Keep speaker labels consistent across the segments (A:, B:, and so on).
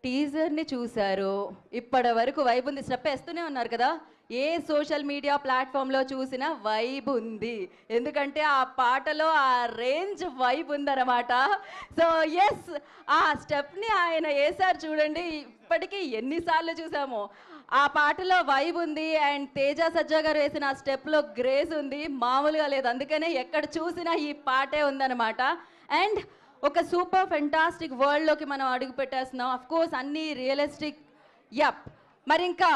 A: టీజర్ని చూశారు, ఇప్పటి వరకు వైబ్ ఉంది, స్టెప్ వేస్తూనే ఉన్నారు కదా. ఏ సోషల్ మీడియా ప్లాట్ఫామ్లో చూసినా వైబ్ ఉంది, ఎందుకంటే ఆ పాటలో ఆ రేంజ్ వైబ్ ఉందన్నమాట. సో ఎస్, ఆ స్టెప్ని ఆయన వేసారు చూడండి, ఇప్పటికీ ఎన్నిసార్లు చూసామో. ఆ పాటలో వైబ్ ఉంది అండ్ తేజ సజ్జా గారు వేసిన ఆ స్టెప్లో గ్రేస్ ఉంది, మామూలుగా లేదు. అందుకనే ఎక్కడ చూసినా ఈ పాటే ఉందన్నమాట. అండ్ ఒక సూపర్ ఫెంటాస్టిక్ వరల్డ్లోకి మనం అడుగు పెట్టేస్తున్నాం. అఫ్ కోర్స్ అన్నీ రియలిస్టిక్. యప్, మరి ఇంకా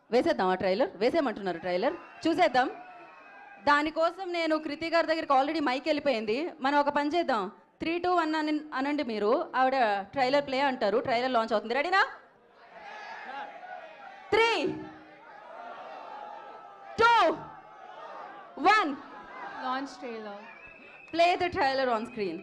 A: వేసేద్దాం. ఆ ట్రైలర్ వేసేయమంటున్నారు, ట్రైలర్ చూసేద్దాం. దానికోసం నేను కృతి గారి దగ్గరికి ఆల్రెడీ మైక్ వెళ్ళిపోయింది. మనం ఒక పని చేద్దాం, 3, 2, 1 అనండి మీరు, ఆవిడ ట్రైలర్ ప్లే అంటారు, ట్రైలర్ లాంచ్ అవుతుంది. రెడీనా? 3, 2, 1.
B: Launch trailer.
A: Play the trailer on screen.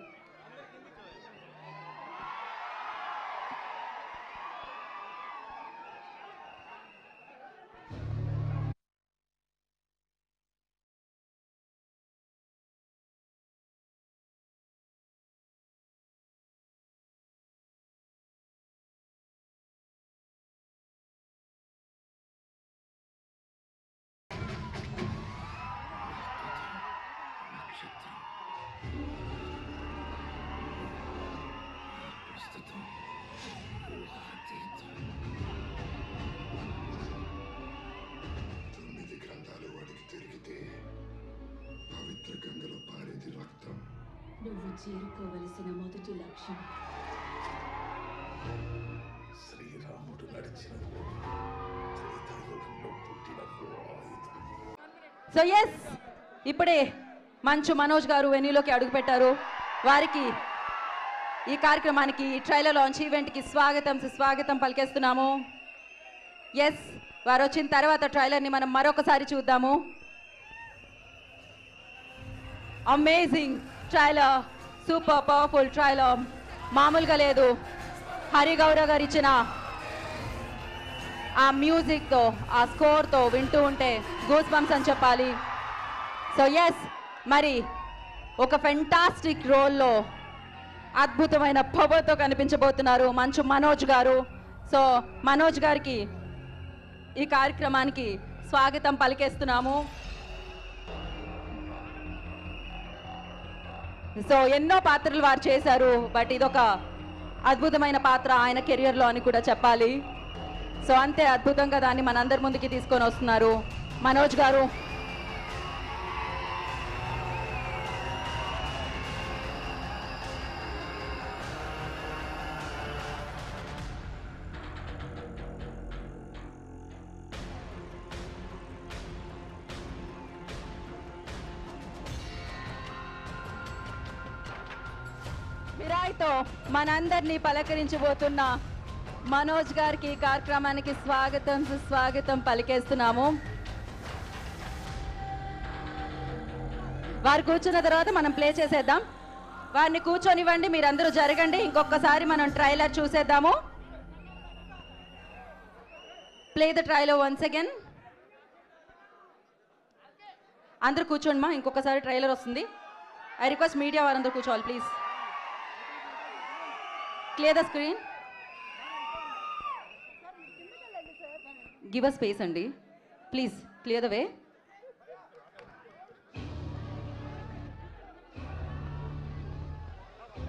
C: నువ్వు చేరుకోవలసిన మొదటి లక్ష్యం
D: శ్రీరాముడు నడిచిన త్రేతాయుగంలో పుట్టిన
A: సో ఎస్, ఇప్పుడే మంచు మనోజ్ గారు వెన్యూలోకి అడుగుపెట్టారు. వారికి ఈ కార్యక్రమానికి, ట్రైలర్ లాంచ్ ఈవెంట్కి స్వాగతం పలికేస్తున్నాము. ఎస్, వారు వచ్చిన తర్వాత ట్రైలర్ని మనం మరొకసారి చూద్దాము. Amazing trailer, super powerful trailer, మామూలుగా లేదు. హరిగౌరవ్ గారు ఇచ్చిన ఆ మ్యూజిక్తో, ఆ స్కోర్తో వింటూ ఉంటే గూస్ బంప్స్ అని చెప్పాలి. సో ఎస్, మరి ఒక ఫెంటాస్టిక్ రోల్లో అద్భుతమైన పవర్తో కనిపించబోతున్నారు మంచు మనోజ్ గారు. సో మనోజ్ గారికి ఈ కార్యక్రమానికి స్వాగతం పలికేస్తున్నాము. సో ఎన్నో పాత్రలు వారు చేశారు, బట్ ఇదొక అద్భుతమైన పాత్ర ఆయన కెరియర్లో అని కూడా చెప్పాలి. సో అంతే అద్భుతంగా దాన్ని మనందరి ముందుకి తీసుకొని వస్తున్నారు మనోజ్ గారు. మిరాయితో మనందరినీ పలకరించబోతున్న మనోజ్ గారికి ఈ కార్యక్రమానికి స్వాగతం పలికేస్తున్నాము. వారు కూర్చున్న తర్వాత మనం ప్లే చేసేద్దాం. వారిని కూర్చొనివ్వండి, మీరందరూ జరగండి. ఇంకొకసారి మనం ట్రైలర్ చూసేద్దాము. Play the trailer once again. అందరూ కూర్చోండి మా, ఇంకొకసారి ట్రైలర్ వస్తుంది. ఐ రిక్వెస్ట్ మీడియా వారందరూ కూర్చోవాలి please. Clear the screen, give a space అండి ప్లీజ్, క్లియర్ ద వే.